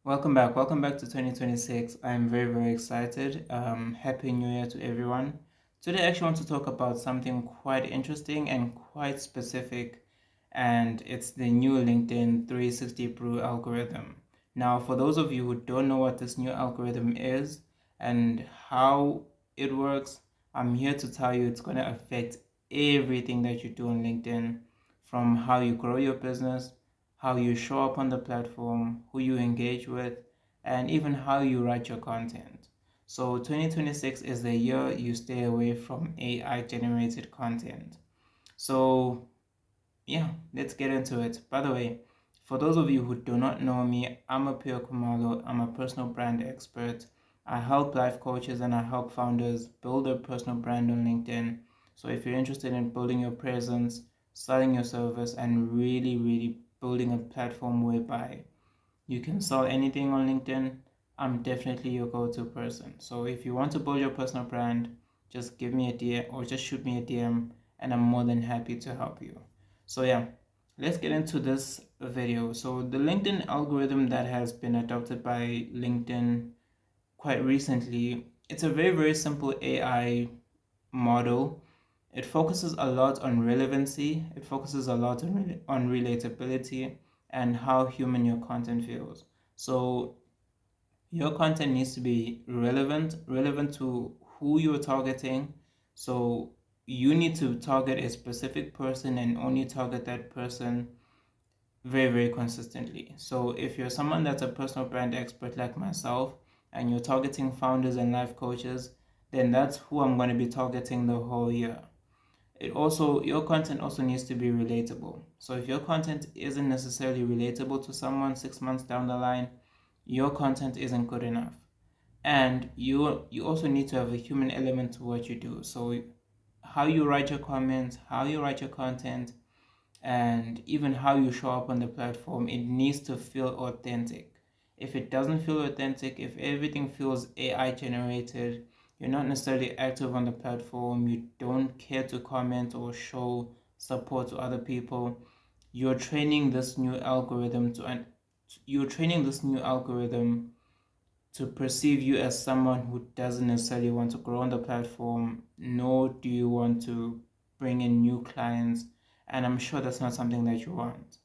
Welcome back to 2026. I'm very excited. Happy New Year to everyone. Today, I actually want to talk about something quite interesting and quite specific, and it's the new LinkedIn 360 Brew algorithm. Now, for those of you who don't know what this new algorithm is and how it works, I'm here to tell you it's going to affect everything that you do on LinkedIn, from how you grow your business, how you show up on the platform, who you engage with, and even how you write your content. So 2026 is the year you stay away from AI generated content. So yeah, let's get into it. By the way, for those of you who do not know me, I'm a Pio Kumalo. I'm a personal brand expert. I help life coaches and I help founders build their personal brand on LinkedIn. So if you're interested in building your presence, selling your service, and really building a platform whereby you can sell anything on LinkedIn, I'm definitely your go-to person. So if you want to build your personal brand, just give me a DM or just shoot me a DM and I'm more than happy to help you. So yeah, let's get into this video. So the LinkedIn algorithm that has been adopted by LinkedIn quite recently, it's a very simple AI model. It focuses a lot on relevancy, it focuses a lot on relatability and how human your content feels. So your content needs to be relevant to who you're targeting. So you need to target a specific person and only target that person very consistently. So if you're someone that's a personal brand expert like myself and you're targeting founders and life coaches, then that's who I'm going to be targeting the whole year. Your content also needs to be relatable. So if your content isn't necessarily relatable to someone 6 months down the line, your content isn't good enough. And you also need to have a human element to what you do. So how you write your comments, how you write your content, and even how you show up on the platform, it needs to feel authentic. If it doesn't feel authentic, if everything feels AI generated, you're not necessarily active on the platform, you don't care to comment or show support to other people, you're training this new algorithm to and you're training this new algorithm to perceive you as someone who doesn't necessarily want to grow on the platform, nor do you want to bring in new clients. And I'm sure that's not something that you want.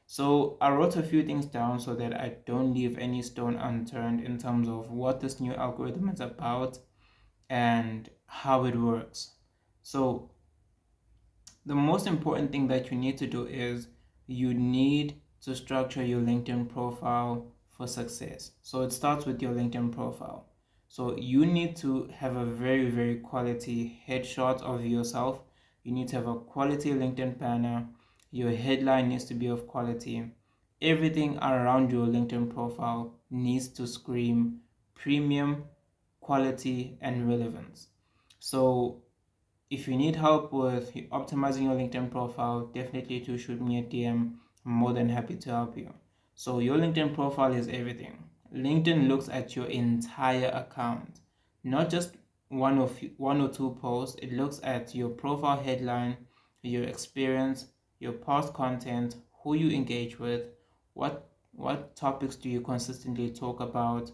So I wrote a few things down so that I don't leave any stone unturned in terms of what this new algorithm is about and how it works. So the most important thing that you need to do is you need to structure your LinkedIn profile for success. So it starts with your LinkedIn profile. So you need to have a very quality headshot of yourself. You need to have a quality LinkedIn banner. Your headline needs to be of quality. Everything around your LinkedIn profile needs to scream premium, quality, and relevance. So if you need help with optimizing your LinkedIn profile, definitely to shoot me a DM. I'm more than happy to help you. So your LinkedIn profile is everything. LinkedIn looks at your entire account, not just one or two posts. It looks at your profile headline, your experience, your past content, who you engage with, what topics do you consistently talk about,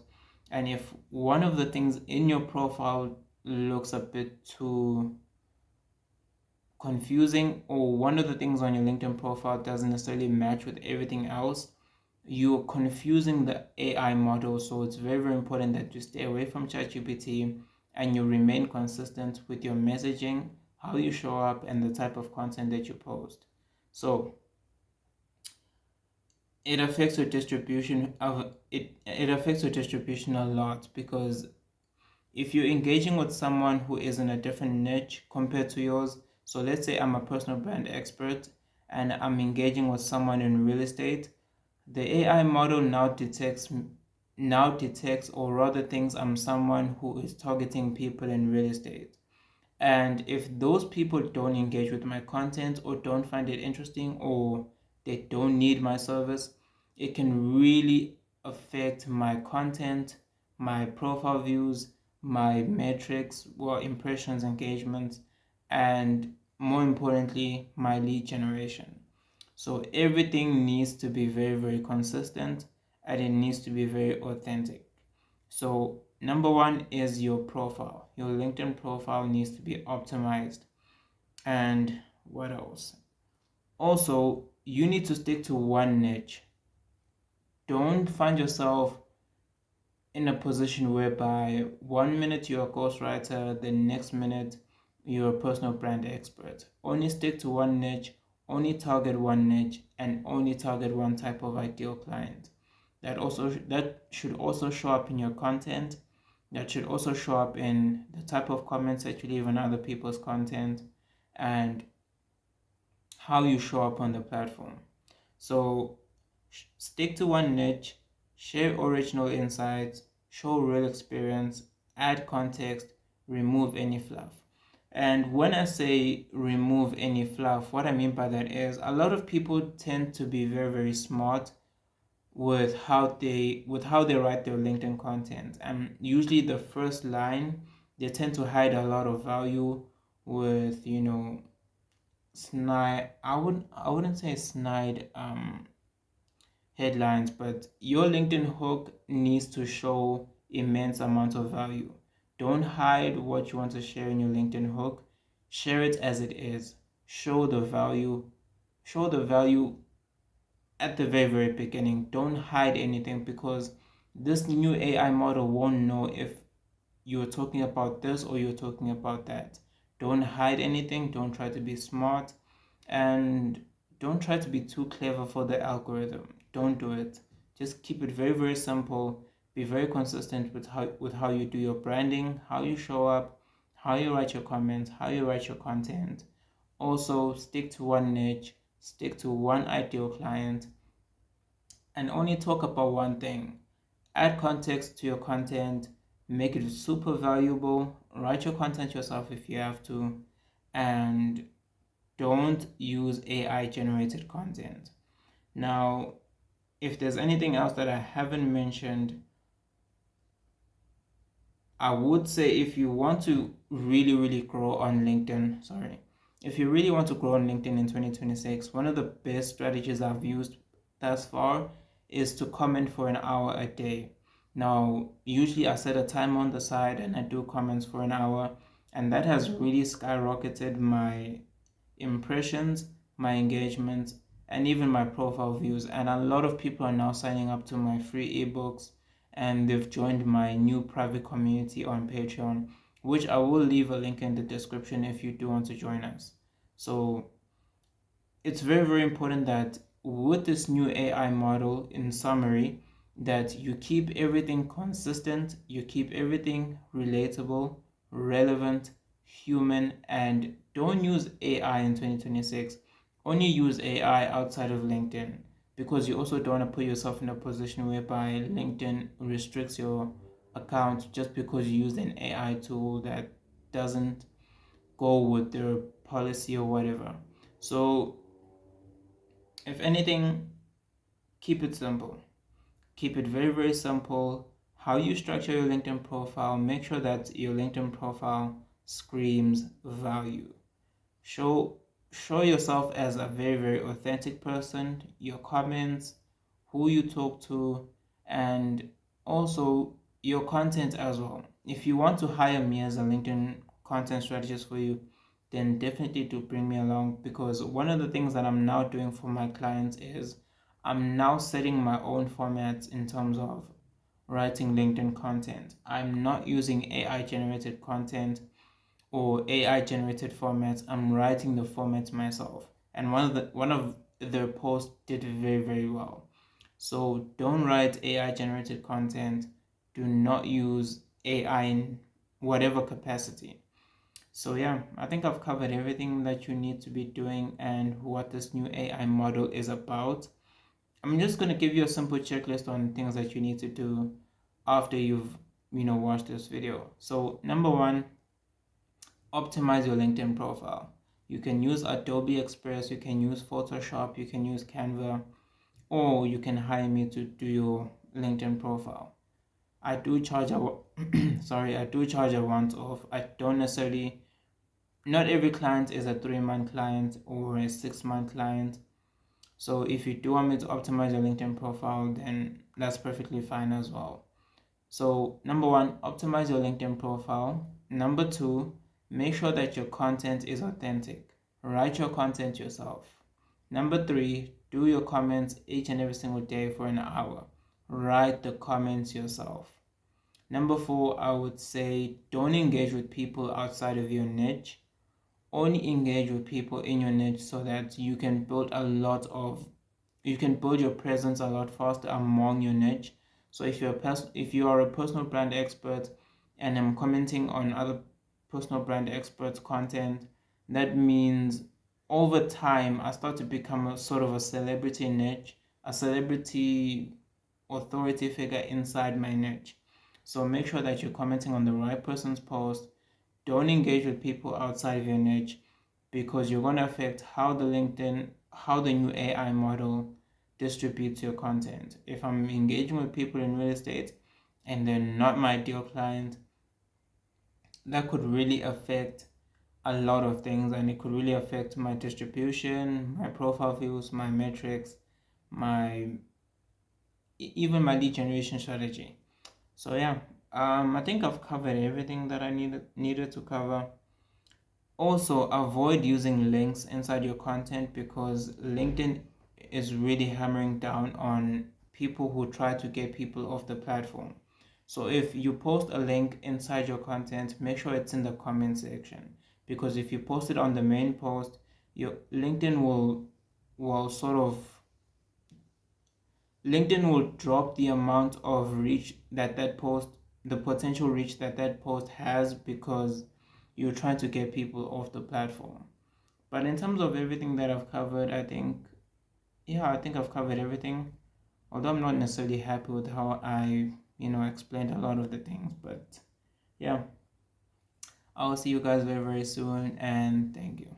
and if one of the things in your profile looks a bit too confusing or one of the things on your LinkedIn profile doesn't necessarily match with everything else, you're confusing the AI model. So it's very important that you stay away from ChatGPT and you remain consistent with your messaging, how you show up, and the type of content that you post. So it affects your distribution a lot, because if you're engaging with someone who is in a different niche compared to yours, so let's say I'm a personal brand expert and I'm engaging with someone in real estate, the AI model now detects or rather thinks I'm someone who is targeting people in real estate. And if those people don't engage with my content or don't find it interesting or they don't need my service, it can really affect my content, my profile views, my metrics, well, impressions, engagements, and more importantly, my lead generation. So everything needs to be very consistent, and it needs to be very authentic. So, number one is your profile. Your LinkedIn profile needs to be optimized. And what else? Also, you need to stick to one niche. Don't find yourself in a position whereby 1 minute you're a ghostwriter, the next minute you're a personal brand expert. Only stick to one niche, only target one niche, and only target one type of ideal client. That should also show up in your content. That should also show up in the type of comments that you leave on other people's content and how you show up on the platform. So stick to one niche, share original insights, show real experience, add context, remove any fluff. And when I say remove any fluff, what I mean by that is a lot of people tend to be very, very smart with how they write their LinkedIn content. And usually the first line, they tend to hide a lot of value with, snide I wouldn't say snide headlines, but your LinkedIn hook needs to show immense amount of value. Don't hide what you want to share in your LinkedIn hook. Share it as it is. Show the value. Show the value at the very, very beginning. Don't hide anything, because this new AI model won't know if you're talking about this or you're talking about that. Don't hide anything. Don't try to be smart. And don't try to be too clever for the algorithm. Don't do it. Just keep it very, very simple. Be very consistent with how you do your branding, how you show up, how you write your comments, how you write your content. Also, stick to one niche, stick to one ideal client, and only talk about one thing. Add context to your content, make it super valuable. Write your content yourself if you have to, and don't use AI generated content. Now, if there's anything else that I haven't mentioned, I would say if you want to really, really grow on LinkedIn, if you really want to grow on LinkedIn in 2026, one of the best strategies I've used thus far is to comment for an hour a day. Now, usually I set a time on the side and I do comments for an hour, and that has really skyrocketed my impressions, my engagements, and even my profile views. And a lot of people are now signing up to my free ebooks, and they've joined my new private community on Patreon, which I will leave a link in the description if you do want to join us. So it's very, very important that with this new AI model, in summary, that you keep everything consistent, you keep everything relatable, relevant, human, and don't use AI in 2026. Only use AI outside of LinkedIn, because you also don't want to put yourself in a position whereby LinkedIn restricts your account just because you used an AI tool that doesn't go with their policy or whatever. So if anything, keep it simple. Keep it very, very simple. How you structure your LinkedIn profile, make sure that your LinkedIn profile screams value. Show show yourself as a very, very authentic person, your comments, who you talk to, and also your content as well. If you want to hire me as a LinkedIn content strategist for you, then definitely do bring me along, because one of the things that I'm now doing for my clients is I'm now setting my own formats in terms of writing LinkedIn content. I'm not using AI generated content or AI generated formats. I'm writing the formats myself. And one of their posts did very, very well. So don't write AI generated content. Do not use AI in whatever capacity. So yeah, I think I've covered everything that you need to be doing and what this new AI model is about. I'm just going to give you a simple checklist on things that you need to do after you've watched this video. So number one, optimize your LinkedIn profile. You can use Adobe Express, you can use Photoshop, you can use Canva, or you can hire me to do your LinkedIn profile. I do charge a I do charge a once off. I don't necessarily, not every client is a 3-month client or a 6-month client. So if you do want me to optimize your LinkedIn profile, then that's perfectly fine as well. So number one, optimize your LinkedIn profile. Number two, make sure that your content is authentic. Write your content yourself. Number three, do your comments each and every single day for an hour. Write the comments yourself. Number four, I would say don't engage with people outside of your niche. Only engage with people in your niche so that you can build your presence a lot faster among your niche. So if you are a personal brand expert and I'm commenting on other personal brand experts content, that means over time I start to become a sort of a celebrity niche, a celebrity authority figure inside my niche. So make sure that you're commenting on the right person's post. Don't engage with people outside of your niche, because you're going to affect how the new AI model distributes your content. If I'm engaging with people in real estate and they're not my ideal client, that could really affect a lot of things, and it could really affect my distribution, my profile views, my metrics, my even my lead generation strategy. So yeah, I think I've covered everything that I needed to cover. Also, avoid using links inside your content, because LinkedIn is really hammering down on people who try to get people off the platform. So if you post a link inside your content, make sure it's in the comment section, because if you post it on the main post, your will sort of LinkedIn will drop the amount of reach that post, the potential reach that post has, because you're trying to get people off the platform. But in terms of everything that I've covered, I think I've covered everything. Although I'm not necessarily happy with how I, explained a lot of the things, but yeah, I'll see you guys very, very soon, and thank you.